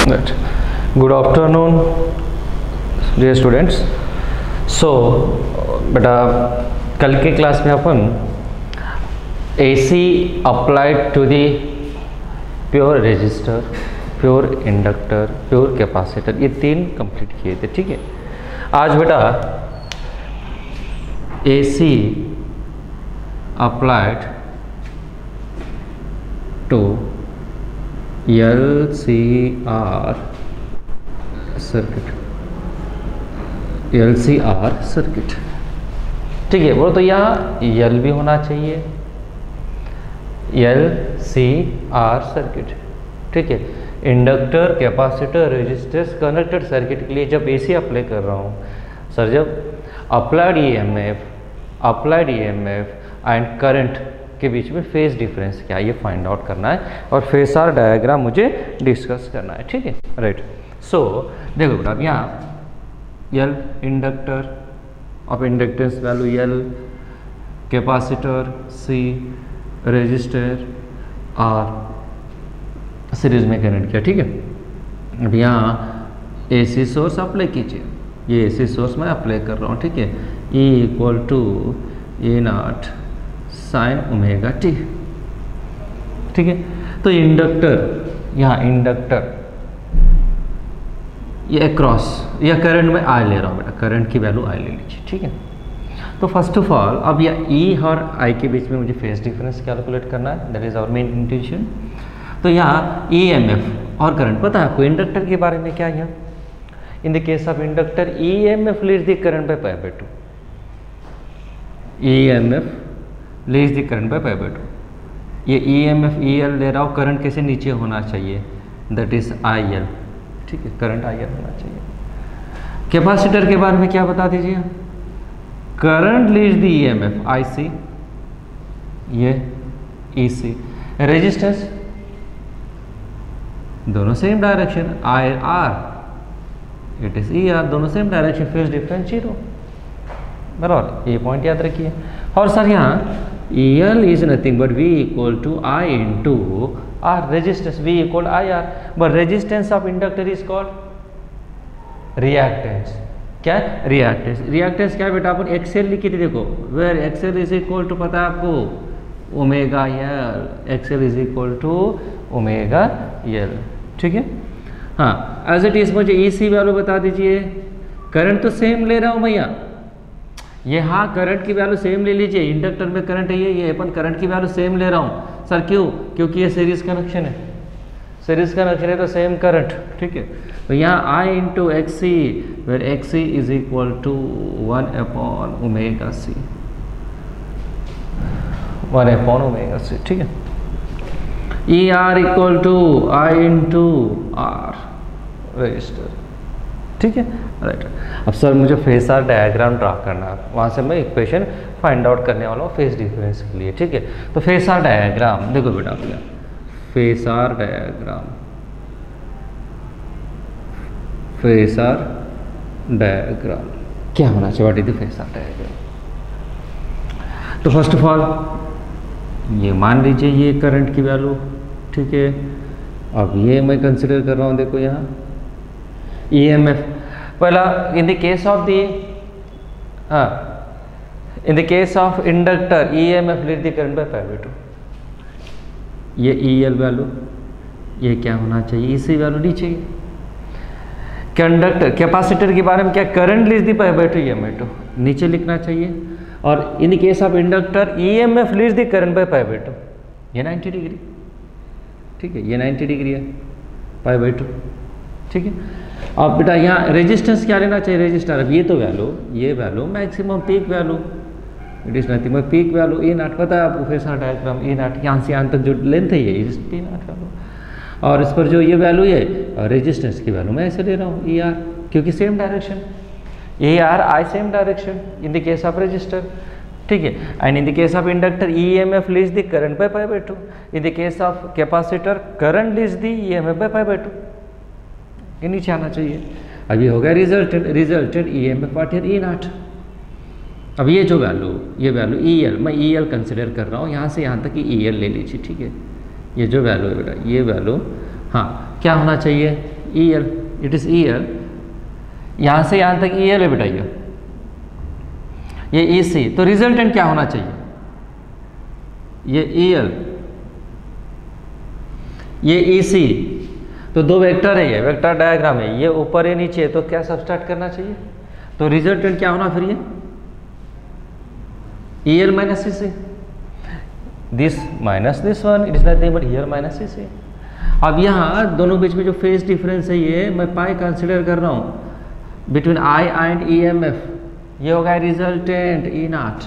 Right. Good afternoon, dear students. So, बेटा कल के क्लास में अपन AC applied to the pure resistor, pure inductor, pure capacitor, ये तीन कंप्लीट किए थे. ठीक है. आज बेटा AC applied to LCR circuit, LCR circuit. ठीक है. बोलो तो यहाँ L भी होना चाहिए, LCR सर्किट. ठीक है. Inductor, capacitor, resistance connected circuit के लिए जब AC अप्लाई कर रहा हूँ सर, जब अप्लाइड EMF एंड करंट के बीच में फेज डिफरेंस क्या है ये फाइंड आउट करना है और फेसर डायग्राम मुझे डिस्कस करना है. ठीक है. राइट. सो देखो बेटा, अब यहाँ L इंडक्टर, अब inductance value L, capacitor C, resistor R, series में कनेक्ट किया. ठीक है. अब यहाँ AC सोर्स अप्लाई कीजिए. ये AC सोर्स मैं अप्लाई कर रहा हूँ. ठीक है. E equal to A0 sine omega T. ठीक है. तो इंडक्टर, यहाँ इंडक्टर ये अक्रॉस या करंट में आई ले रहा हूँ बेटा, करंट की वैल्यू आई ले लीजिए. ठीक है. तो फर्स्ट ऑफ ऑल अब यह E और I के बीच में मुझे फेज डिफरेंस कैलकुलेट करना है. That is our main intention. तो यहाँ EMF और करंट पता है आपको. इंडक्टर के बारे में क्या है यहाँ, इन the case of inductor EMF leads the current by pi by 2. EMF leads the current by pi by 2. ये EMF EL ले रहा हूँ, करंट कैसे नीचे होना चाहिए, दैट इज IL. ठीक है. करंट IL होना चाहिए. कैपेसिटर के बारे में क्या बता दीजिए, current leads the EMF IC, ये EC. रेजिस्टेंस दोनों same direction IR, it is ER, दोनों सेम डायरेक्शन, फेज डिफरेंस 0. बराबर. ये पॉइंट याद रखिए. और सर यहाँ EL is nothing but V equal to I into R. Resistance V equal IR, but resistance of inductor is called reactance. क्या reactance? reactance क्या बेटा, अपन XL लिखी थी. देखो, where XL is equal to पता है आपको omega L. XL is equal to omega L. ठीक है. हाँ, एज इट इज मुझे EC वैल्यू बता दीजिए. करंट तो सेम ले रहा हूँ भैया, ये हाँ करंट की वैल्यू सेम ले लीजिए. इंडक्टर में करंट है, ये अपन करंट की वैल्यू सेम ले रहा हूँ. सर क्यों? क्योंकि ये सीरीज कनेक्शन है. सीरीज कनेक्शन है तो सेम करंट. ठीक है. तो यहाँ I into XC, where XC is equal to 1 upon omega C, 1 upon omega C. ठीक है. ER equal to I into R, resistor. ठीक है. राइट. अब सर मुझे फेसर डायग्राम ड्रा करना है, वहाँ से मैं इक्वेशन फाइंड आउट करने वाला हूँ फेज डिफरेंस के लिए. ठीक है. तो फेसर डायग्राम देखो बेटा, अपना फेसर डायग्राम, फेसर डायग्राम क्या होना चाहिए, what is the phasor diagram. तो फर्स्ट ऑफ ऑल ये मान लीजिए ये करंट की वैल्यू. ठीक है. अब ये मैं कंसिडर कर रहा हूँ. देखो यहाँ EMF पहला, इन the case of the in the case of inductor EMF lead the current by pi by 2. ये EL वैल्यू, ये क्या होना चाहिए, EC वैल्यू नहीं चाहिए. कंडक्टर कैपेसिटर के बारे में क्या, current leads the pi by 2 EMF नीचे लिखना चाहिए. और इन the case of inductor EMF leads the current by pi by 2, ये 90 डिग्री. ठीक है. ये 90 डिग्री है, पाई बाय 2. ठीक है. अब बेटा यहाँ रेजिस्टेंस क्या लेना चाहिए, रेजिस्टर. अब ये तो वैल्यू, ये value maximum peak value, it is nothing but peak value E0. पता है आपको फेसर डायग्राम E0 यहाँ से यहाँ तक जो लेंथ है ये इज T0 वैल्यू. और इस पर जो ये वैल्यू है रेजिस्टेंस की वैल्यू मैं ऐसे ले रहा हूँ ER, क्योंकि same direction ER I same direction in the case of resistor. ठीक है. And in the case of inductor EMF leads the current by pi by 2. In the case of capacitor current leads the EMF by pi by 2. ये नीचे आना चाहिए. अब ये हो गया रिजल्टेंट EMF व्हाट है E0. अब ये जो वैल्यू, ये वैल्यू EL, मैं EL कंसिडर कर रहा हूँ. यहाँ से यहाँ तक EL ले लीजिए. ठीक है. ये जो वैल्यू है बेटा, ये वैल्यू हाँ क्या होना चाहिए, E L, it is E L, यहाँ से यहाँ तक ई एल है बेटा, ये ई सी, तो रिजल्टेंट क्या होना चाहिए, ये ई एल, ये ई सी, तो दो वेक्टर है, ये वेक्टर डायग्राम है, ये ऊपर है नीचे, तो क्या सबस्ट्रैक्ट करना चाहिए, तो रिजल्टेंट क्या होना फिर ये E L minus E C, this minus this one, it is nothing but E L minus E C. अब यहाँ दोनों बीच में जो फेज डिफरेंस है ये मैं पाई कंसिडर कर रहा हूँ between I and E M F, ये होगा रिजल्टेंट ई नॉट,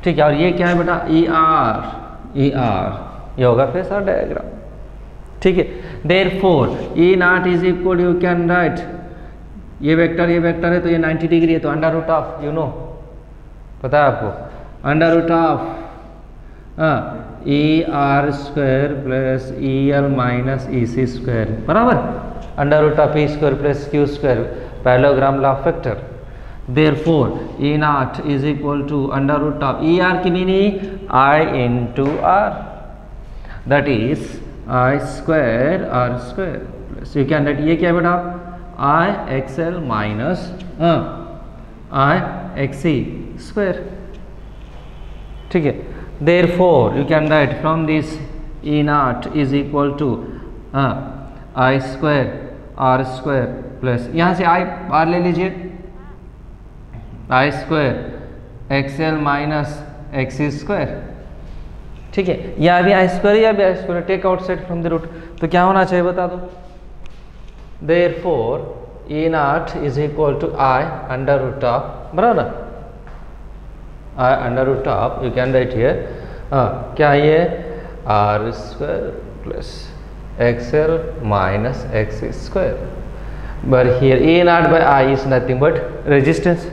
ठीक है, और ये क्या है बेटा ई आर, ई आर, ये होगा फेजर डायग्राम, ठीक है। Therefore E nought is equal, you can write, ये वेक्टर है तो ये 90 डिग्री है, तो under root of, you know पता है आपको, under root of E R square plus E L minus E C square, बराबर, under root of E square plus Q square, parallelogram law of vector. Therefore E nought is equal to under root of E R की meaning I into are, that is I square R square plus, you can write, ये क्या है बेटा I X L minus I X C square, ठीक है। Therefore you can write from this E naught is equal to I square R square plus, यहाँ से I बाहर ले लीजिए, I square XL minus XC square, ठीक है, यहाँ भी I square या भी I square, take outside from the root, तो क्या होना चाहिए बता दो, Therefore E naught is equal to I under root of, बराबर, I under root of, you can write here, क्या है ये R square plus XL minus XC square, but here E naught by I is nothing but resistance,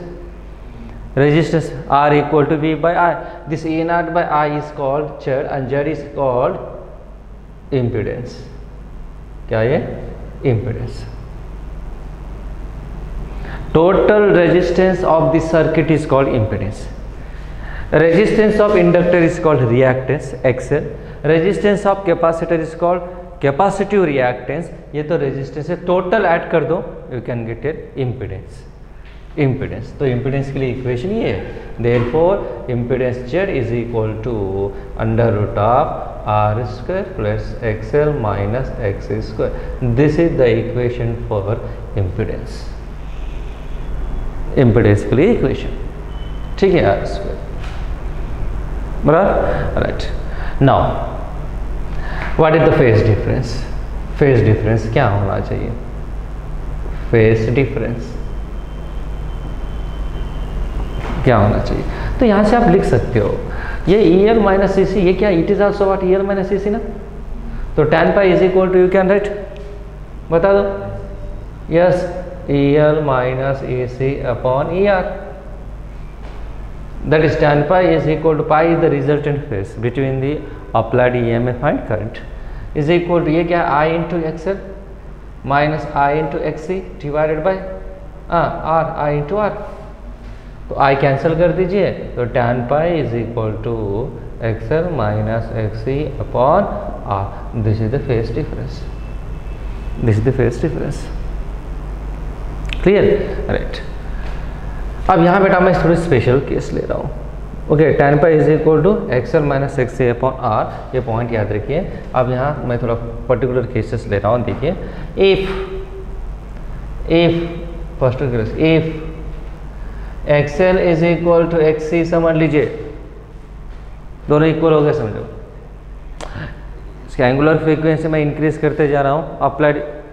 R equal to V by I, this E naught by I is called Z and Z is called impedance, क्या ये impedance, total resistance of the circuit is called impedance, resistance of inductor is called reactance XL, resistance of capacitor is called capacitive reactance, ये तो resistance है, total add कर दो you can get it impedance, तो impedance के लिए equation ये है, therefore impedance Z is equal to under root of R square plus XL minus XC square, this is the equation for impedance के लिए equation, ठीक है, R square, बराबर, right. Now what is the phase difference, phase difference क्या होना चाहिए, phase difference क्या होना चाहिए, तो यहाँ से आप लिख सकते हो ये E L minus C C, ये क्या, it is also what E L minus C C ना, तो tan pi is equal to, you can write, बता दो, yes E L minus A C upon E R, that is tan pi is equal to, pi is the resultant phase between the applied EMF and current, is equal to, ये क्या I into XL minus I into XC divided by R, I into R, तो I cancel कर दीजिए, तो tan pi is equal to XL minus XC upon R, this is the phase difference, clear, right। अब यहाँ बेटा मैं थोड़ी special case ले रहा हूँ, okay, tan pi is equal to XL minus XC upon R, ये पॉइंट याद रखिए। अब यहाँ मैं थोड़ा पर्टिकुलर केसेस ले रहा हूँ, देखिए, if first case, if XL is equal to XC, समझ लीजिए दोनों इक्वल हो गए, समझो, इसकी एंगुलर फ्रीक्वेंसी मैं इंक्रीज करते जा रहा हूँ,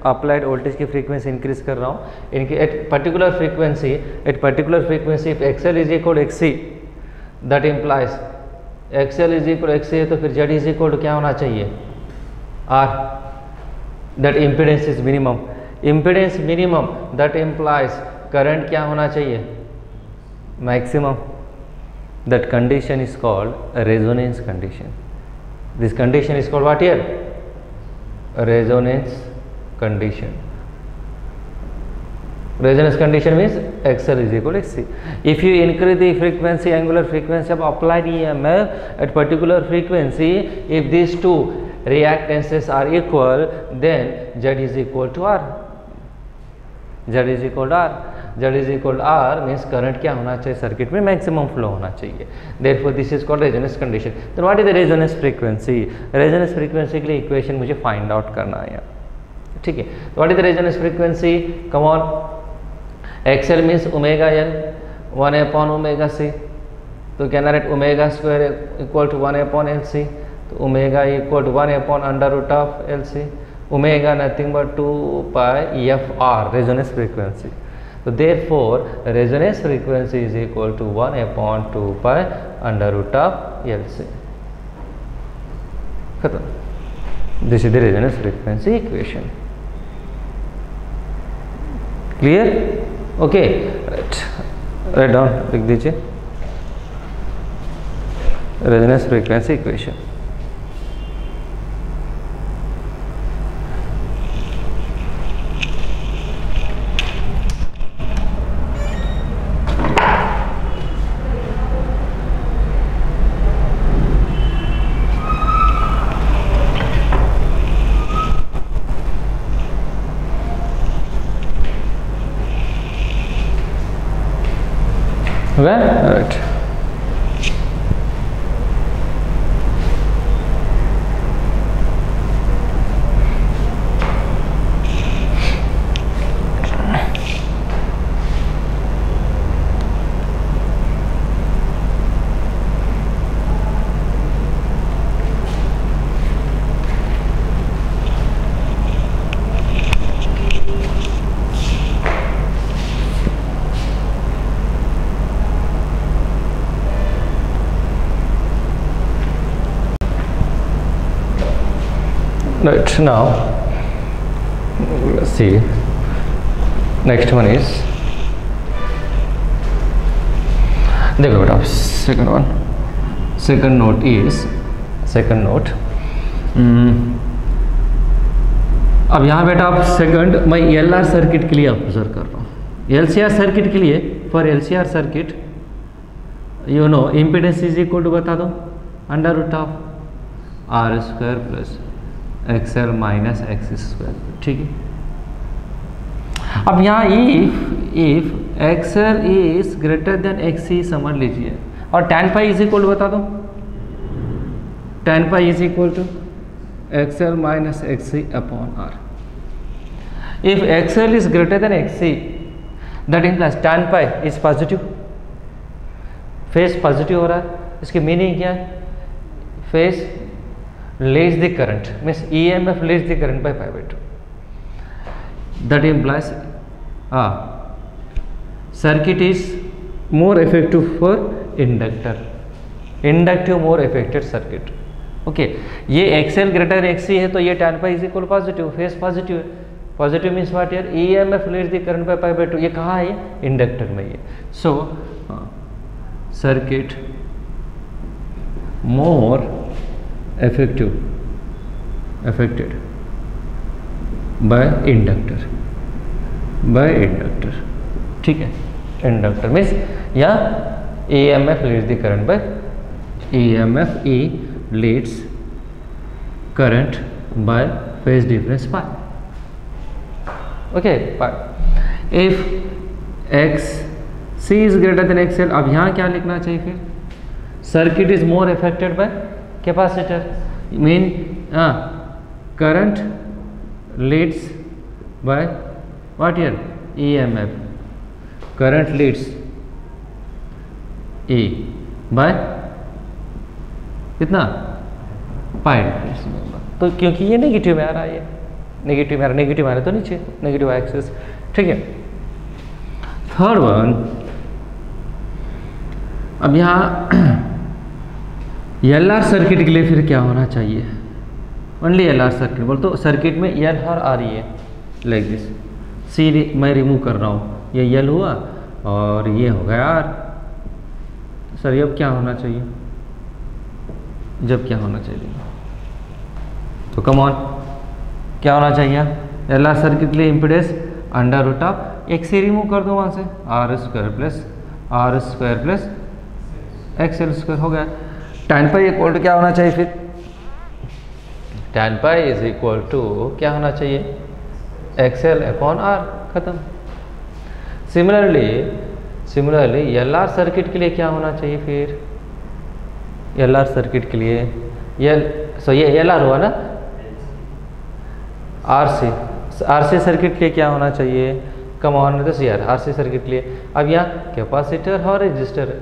अप्लाइड वोल्टेज की फ्रीक्वेंसी इंक्रीज कर रहा हूँ, इनकी at particular frequency if XL is equal XC, that implies XL is equal XC है, तो फिर Z इज इक्वल टू क्या होना चाहिए, R, that impedance is minimum, that implies current क्या होना चाहिए, maximum, that condition is called resonance condition, this condition is called what here, resonance condition means XL is equal to XC. If you increase the angular frequency of applied EMF at particular frequency, if these two reactances are equal, then Z is equal to R. Z is equal to R. Z is equal to R means current क्या होना चाहिए circuit में, maximum flow होना चाहिए. Therefore this is called resonance condition. Then what is the resonance frequency? Resonance frequency के लिए equation मुझे find out करना है. ठीक है, तो what is the resonance frequency? Come on. XL means omega L 1 upon omega C. तो can write omega square equal to 1 upon L C. तो omega equal to 1 upon under root of L C. Omega nothing but 2 pi F R resonance frequency. तो therefore resonance frequency is equal to 1 upon 2 pi under root of L C. खत्म. This is the resonance frequency equation. Clear? Okay, right down लिख दीजिए resonance frequency equation. Right. Right, now let's see, next one is, देखो बेटा second one, second note is, second note, अब यहाँ बेटा आप second मैं LR सर्किट के लिए ऑब्जर्व कर रहा हूँ. LCR सर्किट के लिए, for LCR circuit you know impedance is equal to बता दो under root of R square plus XL minus X square. ठीक है, अब यहाँ if XL is greater than XC समझ लीजिए, और tan pi is equal to बता दो, tan pi is equal to XL minus XC upon R. If XL is greater than XC that implies tan pi is positive, phase positive हो रहा है. इसकी meaning क्या है? Face leads the current means EMF leads the current by pi by 2. That implies circuit is more effective for inductor, inductive more affected circuit. Okay, ये XL greater XC है तो ये tan pi is equal positive, face positive है. Positive means what यार? EMF leads the current by pi by 2. ये कहाँ है? Inductor में. ये सो circuit more affected by inductor, ठीक है. इंडक्टर मीन्स या EMF leads the current by EMF E leads current by phase difference pi. Okay, pi. If XC is greater than XL, अब यहाँ क्या लिखना चाहिए फिर? Circuit is more affected by capacitor, mean current leads by what here? EMF. current leads E by कितना? पाई difference. तो क्योंकि ये नेगेटिव में आ रहा है, ये नेगेटिव में आ रहा है, नेगेटिव आ रहा है तो नीचे नेगेटिव एक्सिस. ठीक है. थर्ड वन, अब यहाँ LR सर्किट के लिए फिर क्या होना चाहिए? ओनली LR सर्किट बोल तो सर्किट में L और R है लाइक दिस. C मैं रिमूव कर रहा हूँ, ये L हुआ और ये हो गया R. सर अब क्या होना चाहिए? जब क्या होना चाहिए तो कम ऑन क्या होना चाहिए? LR सर्किट के लिए impedance under root of XC remove कर दो वहाँ से, R square plus XL square हो गया. tan पाई इक्वल टू क्या होना चाहिए फिर? tan pi is equal to क्या होना चाहिए, XL अपॉन R, खत्म। सिमिलरली LR सर्किट के लिए क्या होना चाहिए फिर, LR सर्किट के लिए ये LR हुआ ना, RC सर्किट के लिए क्या होना चाहिए, कम ऑन दिस यार, RC सर्किट के लिए। अब यहाँ कैपेसिटर और रेजिस्टर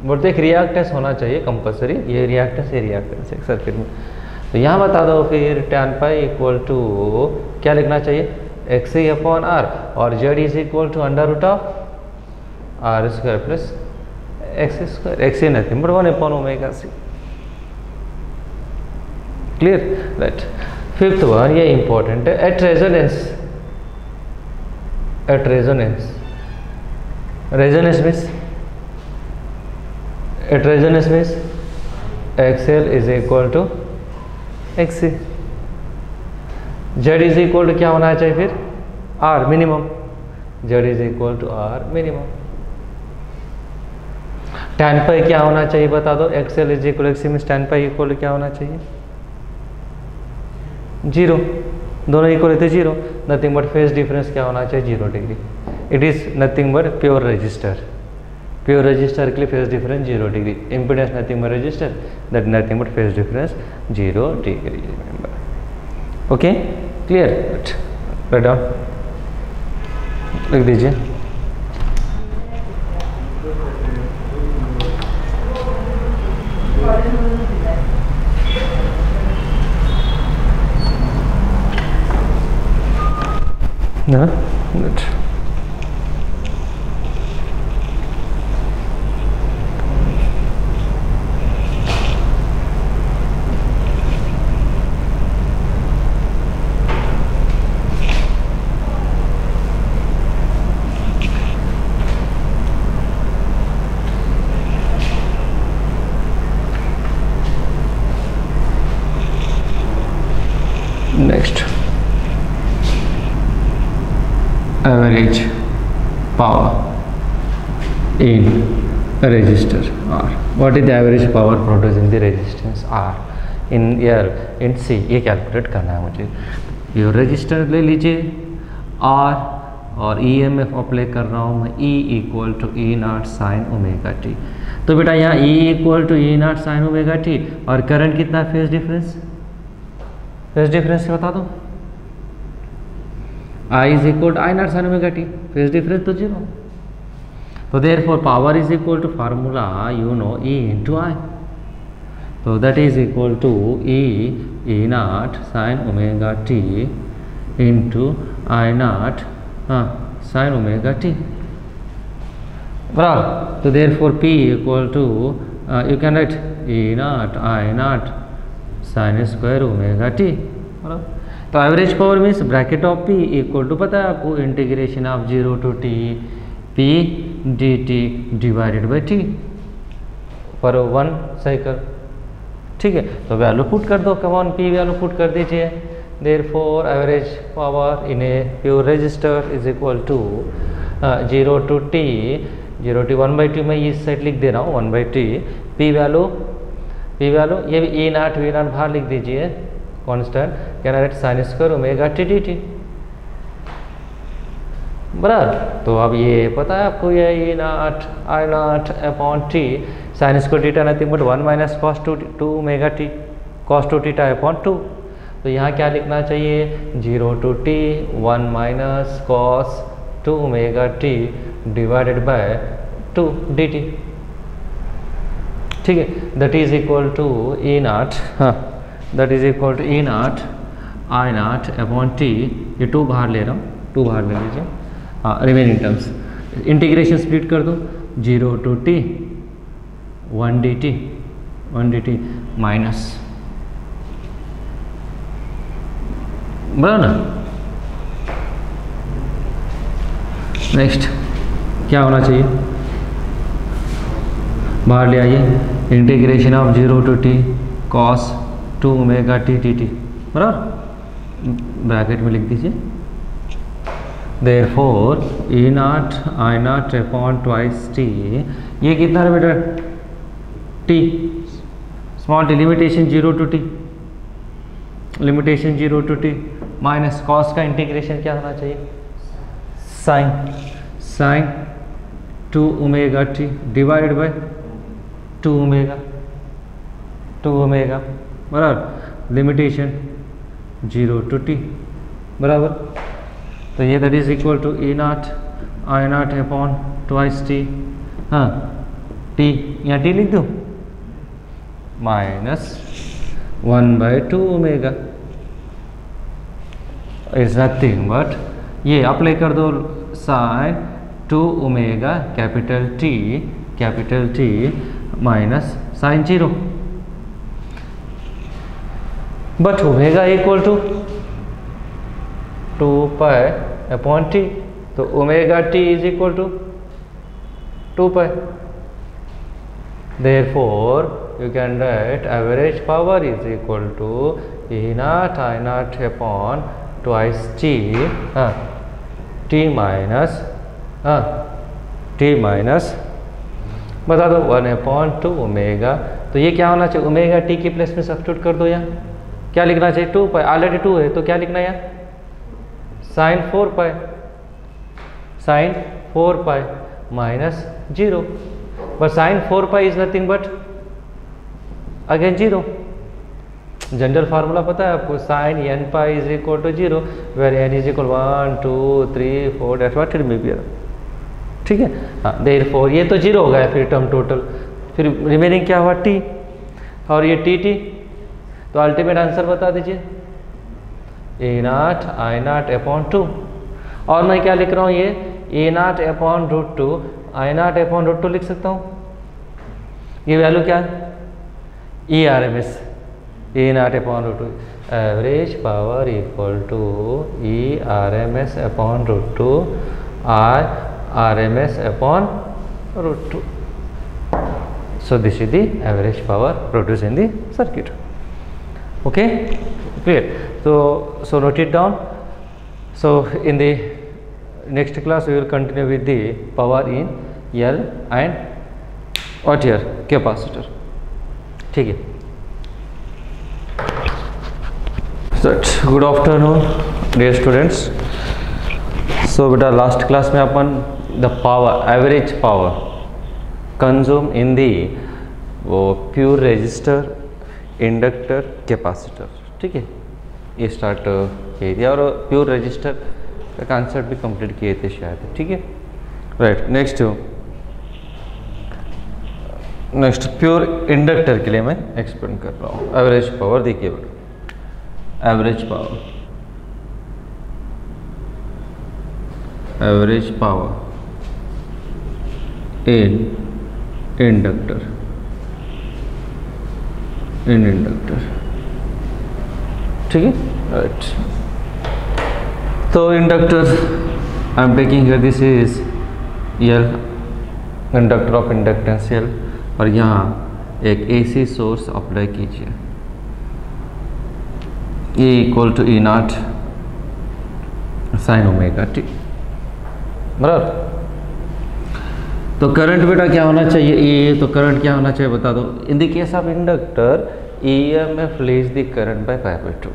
बोलते एक रिएक्टेंस होना चाहिए कंपलसरी, ये रिएक्टेंस एक सर्किट में। तो यहाँ बता दो फिर tan पाई इक्वल टू क्या लिखना चाहिए, XC अपॉन R, और Z is equal to under root of R square plus XC square, XC nothing but 1 upon omega C। Clear, right. Fifth one ये इंपॉर्टेंट है, at resonance means XL is equal to XC, Z is equal to क्या होना चाहिए फिर, R minimum, Z is equal to R minimum. tan pi क्या होना चाहिए बता दो, XL is equal XC means tan pi equal to क्या होना चाहिए, 0, दोनों इक्वल रहते 0, नथिंग बट फेज डिफरेंस क्या होना चाहिए, 0 degree. It is nothing but pure resistor के लिए phase difference 0 degree, impedance nothing but register, that nothing but phase difference 0 degree, remember. Okay, clear, right down, लिख दीजिए। ना good, next average power in a resistor R. What is the average power produced in the resistance R in C? ये calculate करना है मुझे। ये register ले लीजिए R और EMF अप्लाई कर रहा हूँ मैं, E equal to E0 sine omega T. तो बेटा यहाँ E equal to E0 sine omega T, और करंट कितना, फेज डिफरेंस से बता दो, I is equal to I0 sine omega T, phase difference तो 0। तो therefore power is equal to formula you know E into I, तो that is equal to E0 sine omega T into I0 sine omega T, बराबर। तो therefore P equal to you can write E0 I0 sine square omega T, बराबर। तो average power means bracket of P equal to पता है आपको, integration of 0 to T P dt divided by T पर 1 cycle, ठीक है। तो value put कर दो, come on P value put कर दीजिए। Therefore average power in a pure resistor is equal to 0 to T 1/2 मैं इस साइड लिख दे रहा हूँ 1/T, P वैल्यू ये भी E0 V0 बाहर लिख दीजिए, constant can write sine square omega T D T, बराबर। तो अब ये पता है आपको, ये E0 I0 upon T sine square theta nothing but 1 minus cos 2 omega T cos 2 theta upon 2। तो यहाँ क्या लिखना चाहिए, 0 to T 1 minus cos 2 omega T divided by 2 D T, ठीक है। That is equal to E0, that is equal to E0 I0 upon T, ये 2 बाहर ले रहा हूँ, 2 बाहर ले लीजिए, रिमेनिंग टर्म्स इंटीग्रेशन स्प्लिट कर दो, 0 टू T 1 dt माइनस, बराबर ना। नेक्स्ट क्या होना चाहिए, बाहर ले आइए, integration of 0 to T cos 2 omega T T T, बराबर, ब्रैकेट में लिख दीजिए। Therefore E0 I0 upon twice T, ये कितना है बेटा, T small T limitation 0 to t, limitation 0 to t minus cos का इंटीग्रेशन क्या होना चाहिए, sine 2 omega T divide by 2 omega बराबर, लिमिटेशन 0 to t बराबर। तो ये that is equal to A not I not upon twice T, हाँ T यहाँ टी लिख दूँ, minus 1/2 omega is nothing but ये अप्लाई कर दो sine 2 omega capital T minus sign 0, but omega equal to 2 pi upon T, तो omega T is equal to 2 pi. Therefore you can write average power is equal to E naught I naught upon twice t minus बता दो 1/2 omega. तो ये क्या होना चाहिए, omega T की place में सब्स्टिट्यूट कर दो, यहाँ क्या लिखना चाहिए 2 पाई, ऑलरेडी 2 है तो क्या लिखना है यहाँ sine 4 pi minus 0, but sin 4 pi is nothing but again 0। General formula पता है आपको, sin n pi is equal to 0 where n is equal 1 2 3 4 that's what it may be, ठीक है। हाँ therefore ये तो 0 हो गया फिर टर्म टोटल, फिर रिमेनिंग क्या हुआ t, और ये टी, तो अल्टीमेट आंसर बता दीजिए A not I not upon 2, और मैं क्या लिख रहा हूँ, ये A nought upon √2 I not upon √2 लिख सकता हूँ। ये वैल्यू क्या है, E R M S, A nought upon √2 average power equal to E R M S upon √2 I R M S upon √2। So this is the average power produce in the circuit. Okay clear, so note it down। So in the next class we will continue with the power in L and what here capacitor, ठीक है। Good afternoon dear students. So बेटा last class में अपन the power average power consume in the वो pure resistor inductor capacitor, ठीक है, ये start किए थे और प्योर रेजिस्टर का कॉन्सेप्ट भी कंप्लीट किए थे शायद, ठीक है राइट। नेक्स्ट प्योर इंडक्टर के लिए मैं एक्सप्लेन कर रहा हूँ। एवरेज पावर देखिए बेटा, एवरेज पावर इन इंडक्टर ठीक है राइट। तो inductor I am taking here this is L, inductor of inductance L, और यहाँ एक एसी सोर्स अप्लाई कीजिए, A equal to E nought sine omega T बराबर। तो करंट बेटा क्या होना चाहिए, ए, तो करंट क्या होना चाहिए बता दो। इन the case of inductor EMF leads the current by pi/2।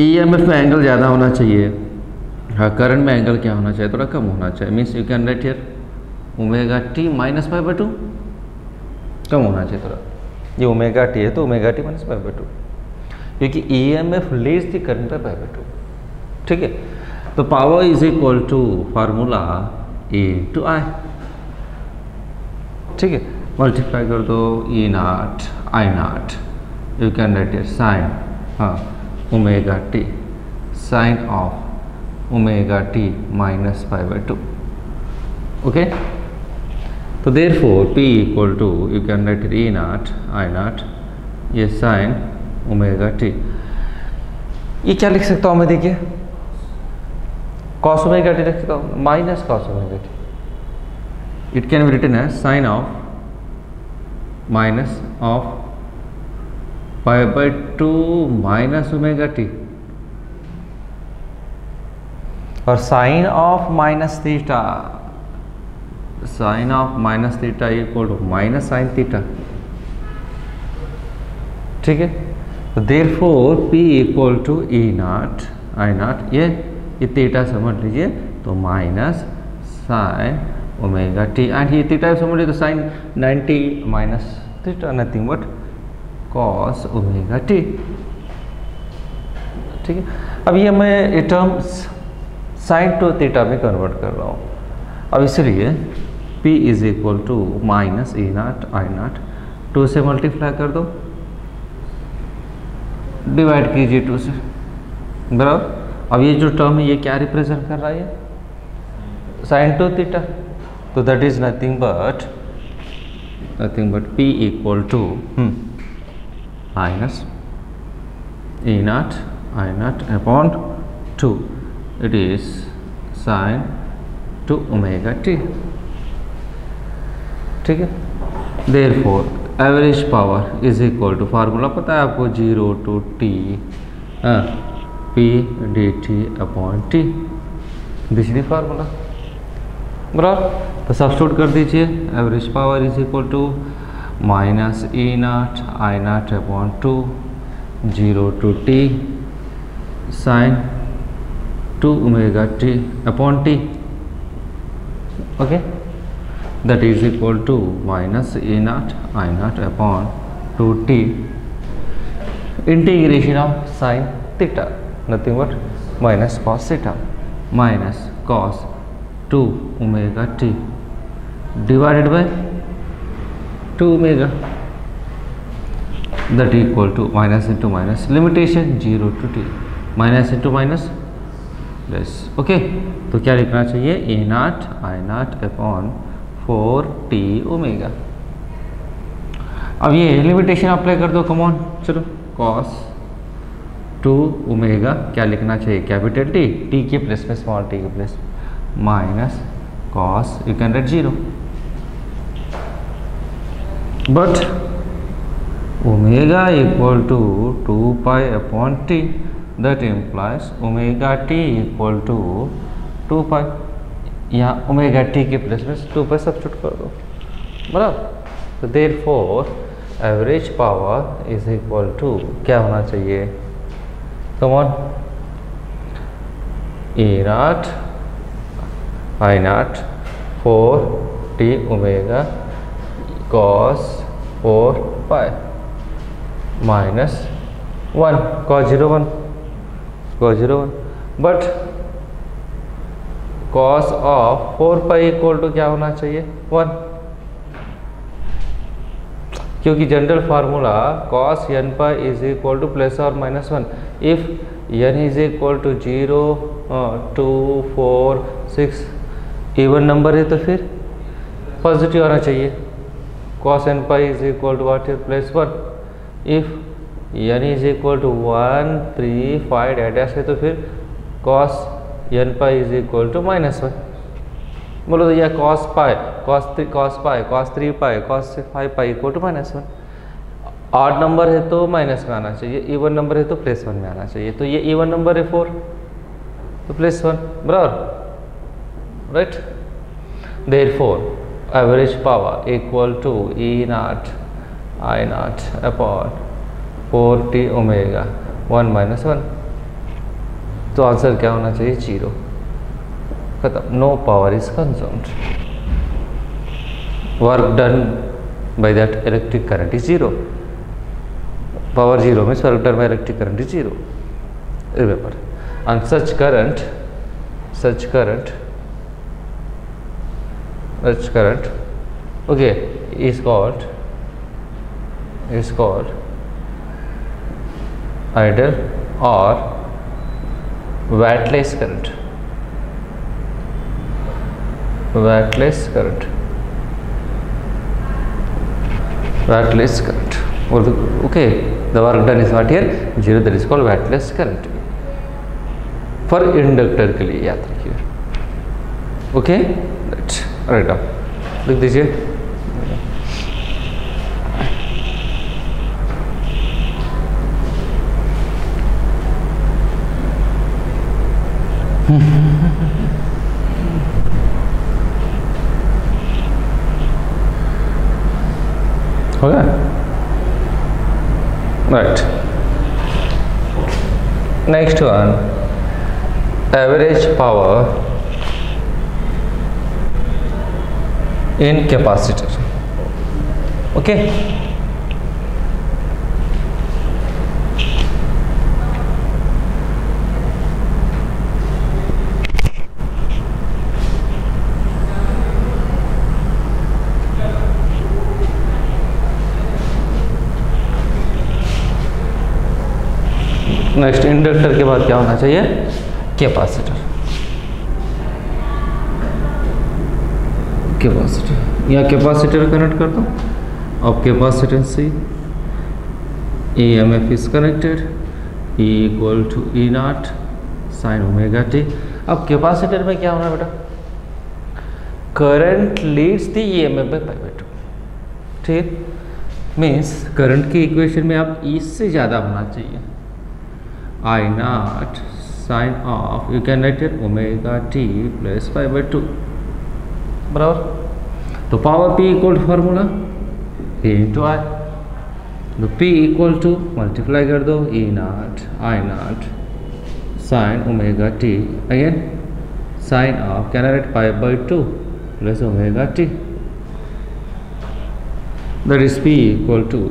EMF में एंगल ज़्यादा होना चाहिए, हाँ करंट में एंगल क्या होना चाहिए, थोड़ा कम होना चाहिए। Means you can right here omega T minus pi/2, कम होना चाहिए थोड़ा। ये ओमेगा टी है तो ओमेगा टी माइनस pi/2, क्योंकि EMF leads the current by pi/2, ठीक है। तो power is equal to formula E to I, ठीक है, मल्टीप्लाई कर दो E not I nought, you can write it sine omega T, sine of omega T minus pi/2, okay. तो therefore P equal to you can write it E not I nought, ये sine omega T, ये क्या लिख सकता हूँ मैं, देखिए cos omega T लिख सकता हूँ, minus cos omega T. It can be written as sine of minus of pi/2 minus omega T, और sine of minus theta sine of minus theta equal to minus sine theta, ठीक है। तो therefore P equal to E not I nought, ये theta समझ लीजिए, तो minus sine omega T, and ये theta समझ लीजिए तो sine 90 minus theta nothing but cos omega T, ठीक है। अब ये मैं ये टर्म साइन टू थीटा में कन्वर्ट कर रहा हूँ। अब इसलिए P is equal to minus E not I naught, 2 से मल्टीप्लाई कर दो, डिवाइड कीजिए 2 से, बराबर। अब ये जो टर्म है ये क्या रिप्रेजेंट कर रहा है, साइन टू थीटा, तो that is nothing but P equal to minus E not I not upon 2, it is sine two omega T, ठीक है। Therefore average power is equal to, formula पता है आपको, 0 to T P dt upon T, this is formula, बराबर। तो substitute कर दीजिए, average power is equal to minus E not I not upon 2, 0 to T sign two omega T upon T, okay, that is equal to minus a naught I naught upon 2t integration of sin theta, nothing but minus cos theta minus cos 2 omega t divided by 2 omega, that equal to minus into minus, limitation 0 to t, minus into minus plus, okay. तो क्या लिखना चाहिए, A not I not upon 4t omega. अब ये limitation apply कर दो, come on, चलो, cos 2 omega क्या लिखना चाहिए, कैपिटल टी, टी के प्लस में स्मॉल टी के plus, minus cos you can write 0, but omega equal to 2 pi upon T, that implies omega t equal to 2 pi, यहाँ ओमेगा टी के place में 2 पाई substitute कर दो, बराबर। तो therefore average power is equal to क्या होना चाहिए, come on, A not I naught 4t omega cos 4 pi minus 1 cos 0 1 but cos of 4 pi equal to क्या होना चाहिए, 1, क्योंकि general formula cos n pi is equal to plus और minus 1, if n is equal to 0 2 4 6 even number है तो फिर positive आना चाहिए, cos n pi is equal to what है, plus 1, if n is equal to 1 3 5 dash है तो फिर cos n pi is equal to minus 1, बोलो तो यह cos pi cos 3 pi cos 5 pi equal to minus 1, odd number है तो minus में आना चाहिए, इवन नंबर है तो प्लस 1 में आना चाहिए, तो ये इवन नंबर है 4 तो प्लस 1, बराबर, right. Therefore average power equal to E not I not upon 4t omega 1 minus 1, तो आंसर क्या होना चाहिए, 0, खत्म, no power is consumed, work done by that electric current is 0, power 0 means work done by electric current is 0, remember, and such current okay is called idle or wattless current, okay, the work done is what here, 0, that is called wattless current, for inductor के लिए याद रखिए, okay, right down लिख दीजिए। Right. Next one, average power in capacitor. Okay. Next inductor के बाद क्या होना चाहिए, कैपेसिटर। कैपेसिटर या कैपेसिटर कनेक्ट कर दो। अब capacitance EMF is connected, E equal to E naught sine omega T. अब कैपेसिटर में क्या होना बेटा, current leads the EMF by pi by 2। ठीक, मीन्स करंट की इक्वेशन में आप इससे ज़्यादा होना चाहिए, I naught sine of, you can write it omega T plus pi by 2 बराबर। तो power P equal to formula A into I. तो P इक्वल टू मल्टीप्लाई कर दो E naught I naught sine omega T, again sine of can write pi by 2 plus omega T, that is P equal to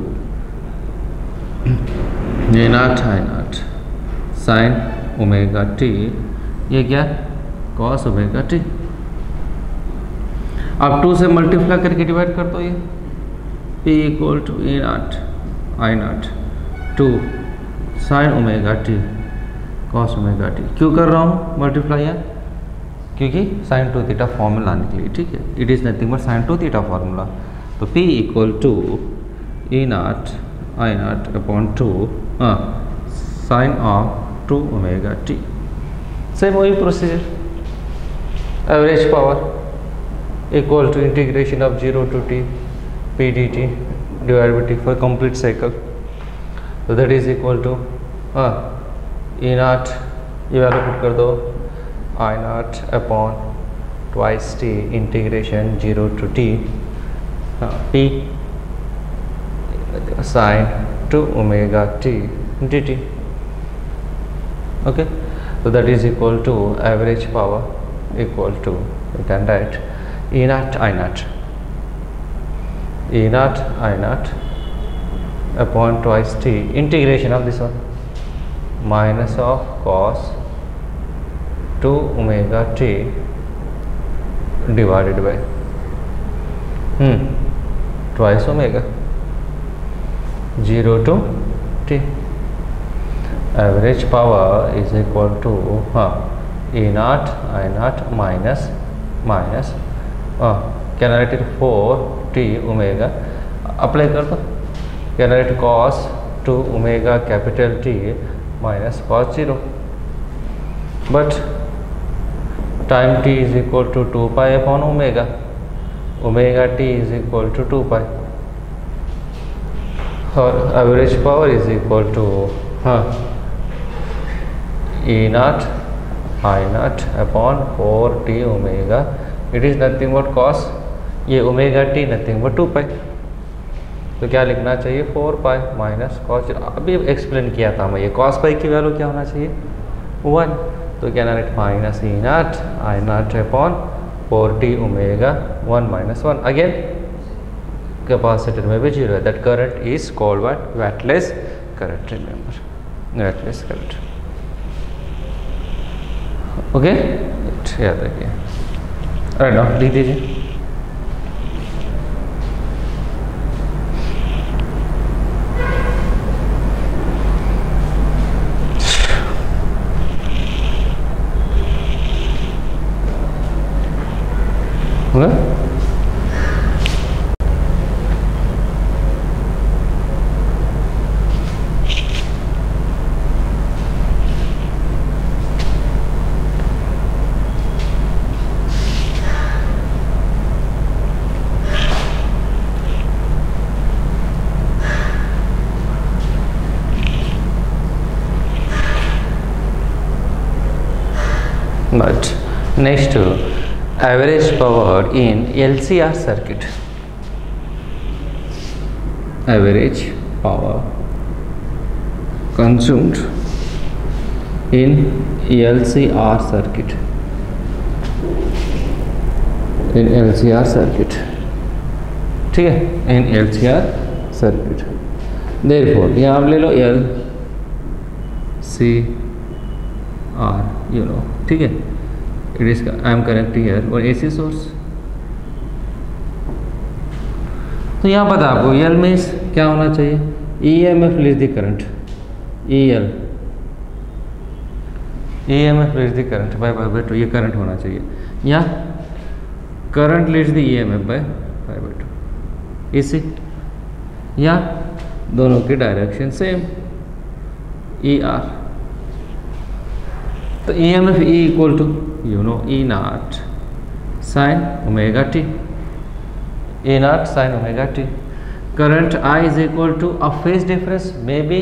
A naught I naught sine omega T, ये क्या cos omega T. अब 2 से multiply करके divide कर दो, ये P equal to E naught I naught 2 sine omega T cos omega T. क्यों कर रहा हूँ मल्टीप्लाई यार, क्योंकि साइन 2 थीटा फॉर्मूला लाने के लिए। ठीक है, it is nothing but sine 2 theta formula. तो P equal to E naught I not upon 2 sine of 2 omega T. Same वही procedure, average power equal to integration of 0 to t p dt divide by t for complete cycle. तो that is equal to E naught, ये value put कर दो, I not upon twice t integration 0 to t p sign 2 omega t dt। Okay, so that is equal to average power equal to, you can write E naught I naught, E naught I naught upon twice t integration of this one minus of cos 2 omega t divided by twice omega 0 to t। Average power is equal to E naught I naught minus minus can write it 4t omega, apply कर दो, can write cos 2 omega capital T minus cos 0, but time t is equal to 2 pi upon omega, omega t is equal to 2 pi, और average power is equal to E naught I not upon 4t omega, it is nothing but cos, ये omega t nothing but 2 पाई। तो क्या लिखना चाहिए, 4 pi minus cos, अभी explain किया था मैं, ये कॉस पाई की वैल्यू क्या होना चाहिए 1। तो क्या right minus E naught I not upon 4t omega 1 minus 1। Again capacitor में भी 0 है, that current is called what, weightless current. Remember, weightless current. Okay, याद रखिए। राइट नाउ लिख दीजिए, but next to average power in LCR circuit, average power consumed in LCR circuit, in LCR circuit, ठीक है, in LCR circuit. Therefore यहाँ आप ले लो LCR, you know, ठीक है, it is, I am connecting here और AC source. तो यहाँ पता आपको L में क्या होना चाहिए, EMF leads the current, EMF leads the current by 2, ये करंट होना चाहिए. यहाँ current leads the EMF by 2, इसी यहाँ दोनों की डायरेक्शन सेम ER. तो EMF E equal to you know E naught sine omega T, E naught sin omega t. Current I is equal to a phase difference, maybe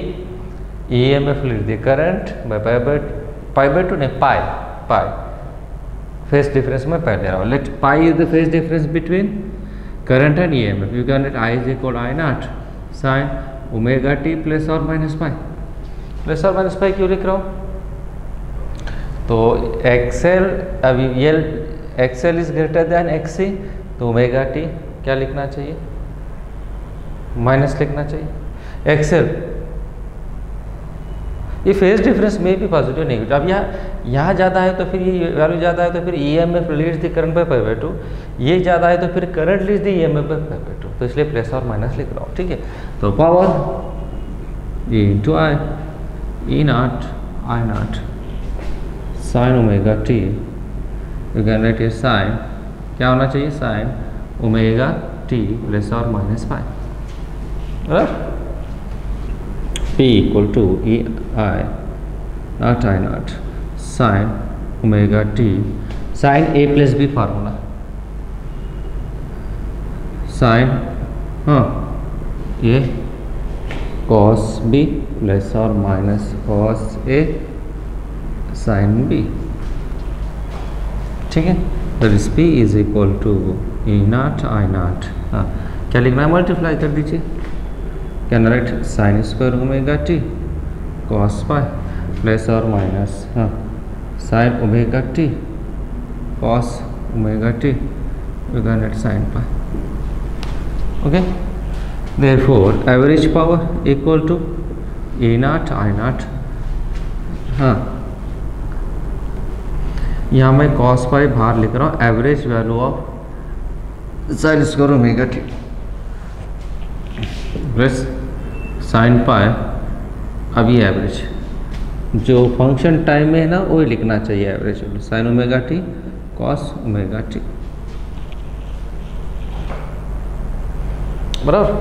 EMF leads the current by pi by 2 नहीं pi phase difference में पहले रहा हूँ. Let pi is the phase difference between current and EMF. You can let I is equal to I naught sin omega t plus or minus pi. Plus और minus pi क्यों लिख रहा हूँ, तो XL अभी ये XL is greater than XC, तो omega T क्या लिखना चाहिए, माइनस लिखना चाहिए. एक्सेल ये फेज डिफरेंस में भी पॉजिटिव नेगेटिव. अब यहाँ ज़्यादा है तो फिर ये वैल्यू ज़्यादा है तो फिर EMF leads the current by pi by 2, ये ज़्यादा है तो फिर current leads the EMF by pi by 2, तो इसलिए प्लस और माइनस लिख रहा हूँ, ठीक है. तो power E into I, E naught I naught sine omega T, you can write ये साइन क्या होना चाहिए, साइन ओमेगा टी प्लस और minus pi, P equal to E I naught I naught sine omega T, sine A plus B formula, sine ये cos B plus और minus cos A sine B, ठीक है. That is P is equal to E naught I naught, हाँ क्या लिखना है, multiply कर दीजिए, can write sine square omega T cos pi plus और minus sine omega T cos omega T, you can write sine pi. Okay, therefore average power equal to E naught I naught, हाँ यहाँ मैं cos pi बाहर लिख रहा हूँ, average value of sine square omega T plus sine pi. अभी average जो function time में है ना वही लिखना चाहिए, average value sign omega T cos omega T, बराबर.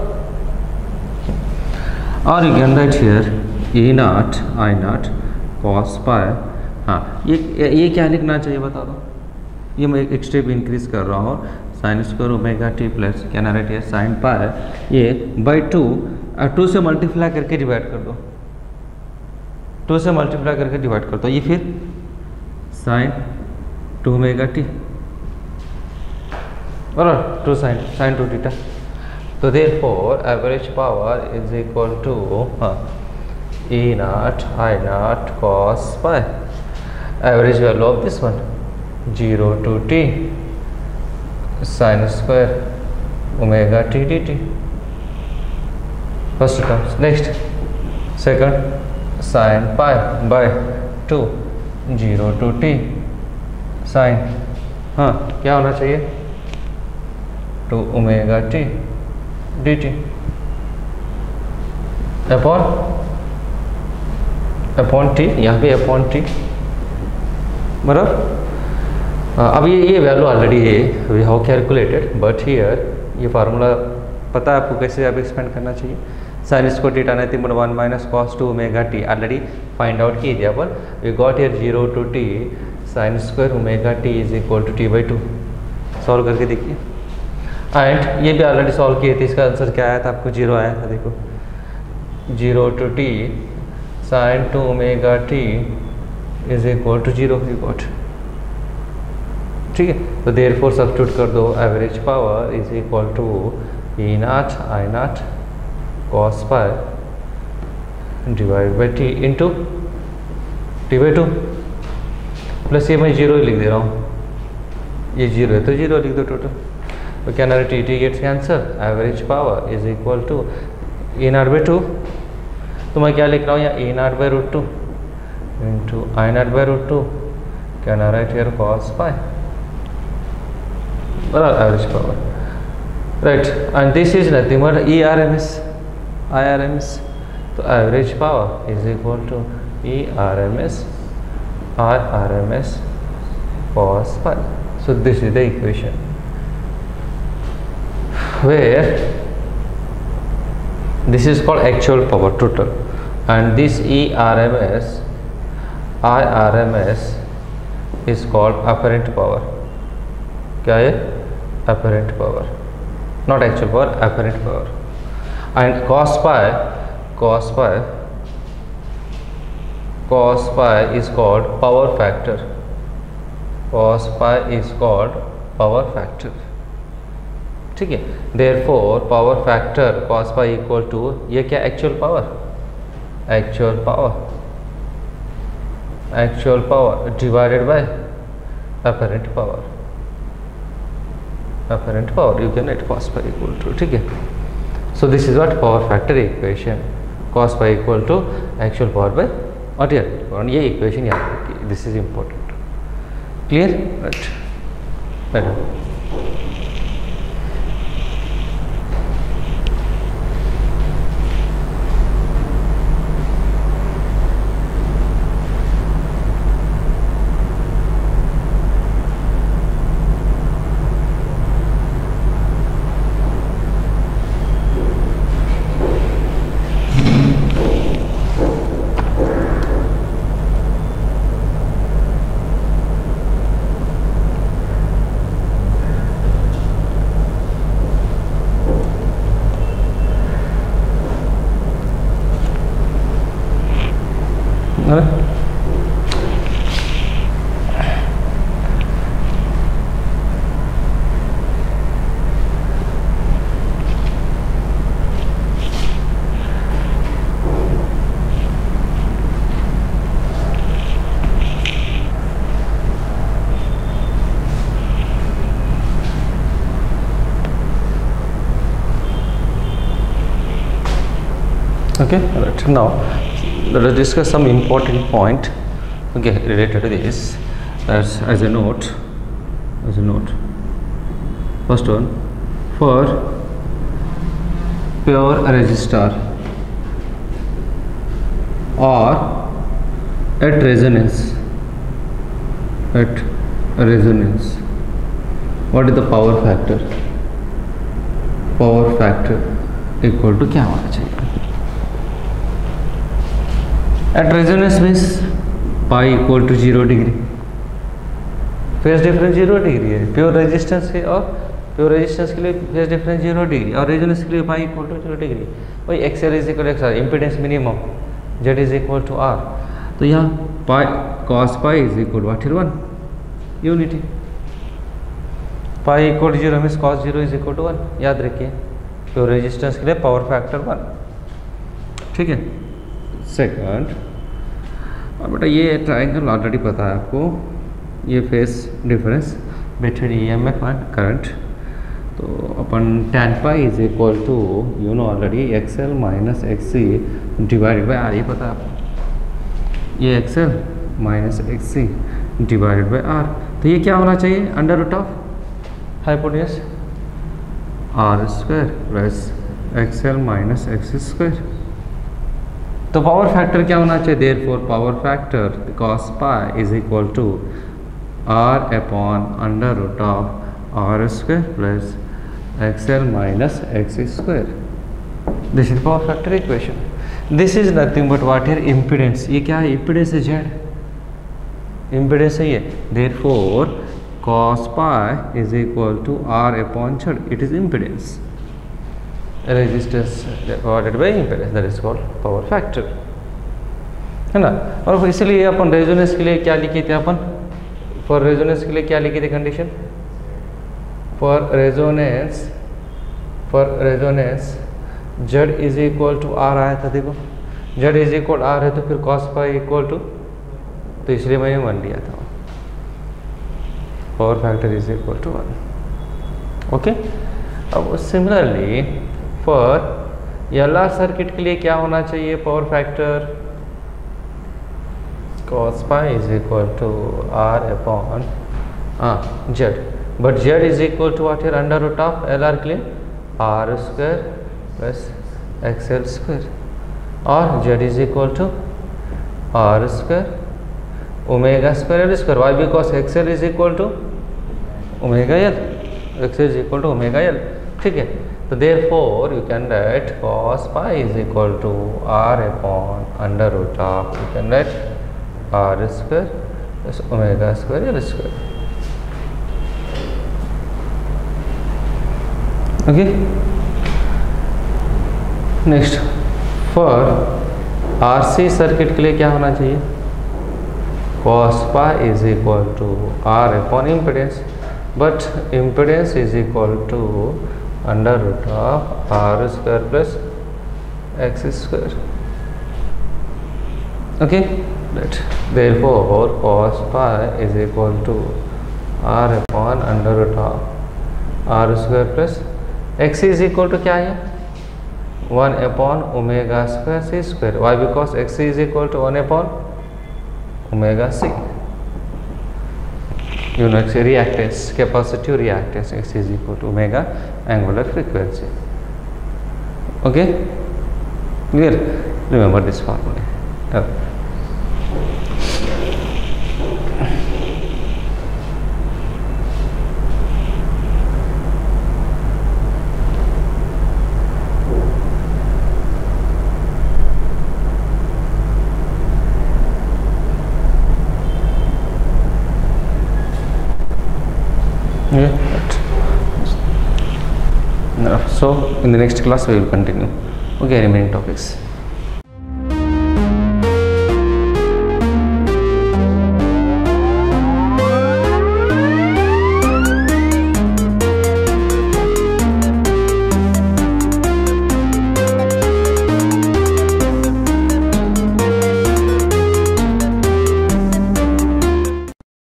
और you can right here E naught I naught cos पाई, हाँ ये क्या लिखना चाहिए बता दो, ये मैं एक स्टेप इंक्रीज कर रहा हूँ, sign square omega T plus क्या ना राइट है साइन पाई, ये बाई 2 से मल्टीप्लाई करके डिवाइड कर दो, 2 से मल्टीप्लाई करके डिवाइड कर दो, ये फिर साइन 2 ओमेगा टी बराबर 2 साइन 2 थीटा. तो therefore average power is equal to E naught I naught cos pi, average value of this one 0 to t sine square omega T D T, first terms. Next second sine pi by 2 0 to t sine, हाँ क्या होना चाहिए 2 omega T D T upon T, यहाँ पे upon T, बराबर. अब ये value already है, we how calculated, but here ये फार्मूला पता है आपको कैसे आप एक्सपेंड करना चाहिए. Sine square theta nothing but 1 minus cos 2 omega T already find out किए थे अपन. We got here 0 to t sine square omega T is equal to T by 2. Solve करके देखिए, एंड ये भी ऑलरेडी सॉल्व किए थे, इसका आंसर क्या आया था आपको, 0 आया था. देखो 0 to t sine 2 omega T is equal to 0 you got, ठीक है. तो देयरफॉर सब्स्टिट्यूट कर दो, average power is equal to E naught I naught cos pi divide by T into T by 2 plus ये मैं जीरो लिख दे रहा हूँ, ये जीरो है तो जीरो लिख दो टोटल। तो क्या ना T T gets cancel, average power is equal to A naught by 2, तो मैं क्या लिख रहा हूँ यहाँ A naught by root 2 into I naught by root 2, can I write here cos pi, बराबर average power, right. And this is nothing but E R M S, I R M S, तो average power is equal to E R M S I R M S cos pi. So this is the equation where this is called actual power total, and this ERMS IRMS is called apparent power. क्या है? Apparent power, not actual power, apparent power. And cos pi is called power factor. Cos pi is called power factor, ठीक है। Therefore power factor cos pi equal to, ये क्या actual power divided by apparent power, you can write cos pi equal to, ठीक है। So this is what power factor equation, cos pi equal to actual power by what here, और ये equation याद रखिए, this is important, clear, right, better. Okay, right. Now let us discuss some important point, okay, related to this. That's as a note. First one, for pure resistor or at resonance, what is the power factor? Power factor equal to क्या होना चाहिए? At resonance means pi equal to 0 degree, phase difference 0 degree है pure resistance के, और pure resistance के लिए phase difference 0 degree, और resonance के लिए पाई इक्वल टू 0 डिग्री। वही XL is equal X R, impedance minimum Z is equal to R, तो यहाँ pi cos pi is equal to 1 unity, pi equal to 0 means cos 0 is equal to 1, याद रखिए pure resistance के लिए power factor 1, ठीक है। Second, और बेटा ये ट्रायंगल ऑलरेडी पता है आपको, ये phase difference between EMF and current, तो अपन tan pi is equal to you know already XL minus XC divided by R, ये पता है आपको, ये XL minus XC divided by R, तो ये क्या होना चाहिए? Under root of hypotenuse R square plus XL minus X square. तो पावर फैक्टर क्या होना चाहिए? देयरफॉर power factor cos pi is equal to R upon under root of R square plus XL minus X square. This is power factor equation. This is nothing but what here impedance, ये क्या है? Impedance है Z, impedance है ये, therefore cos pi is equal to R upon Z, it is impedance, resistance divided by impedance, that is called power factor, है ना। और इसलिए अपन रेजोनेंस के लिए क्या लिखे थे? अपन फॉर रेजोनेंस के लिए क्या लिखे थे condition? For resonance z is equal to R आया था, देखो जेड इज इक्वल आर है तो फिर कॉस पाई इक्वल टू, तो इसलिए मैंने 1 लिया था, power factor is equal to 1। Okay, अब सिमिलरली फॉर एलआर सर्किट के लिए क्या होना चाहिए, power factor cos pi is equal to r upon z, but z is equal to what here, under root of LR के लिए r square plus xl square, और z is equal to r square omega square L square, why, because xl is equal to omega L, xl is equal to omega L, ठीक है। तो therefore you can write cos pi is equal to r upon under root of, you can write r square plus omega square L square। Okay, next for RC circuit के लिए क्या होना चाहिए, cos pi is equal to r upon impedance, but impedance is equal to under root of r square plus x square। okay, that therefore cos pi is equal to r upon under root of r square plus x is equal to क्या है, 1 upon omega square c square, why, because x is equal to 1 upon omega c, you know, it's a reactance, capacitive reactance, x is equal to omega angular frequency। okay, clear, remember this formula। So in the next class we will continue, okay, remaining topics।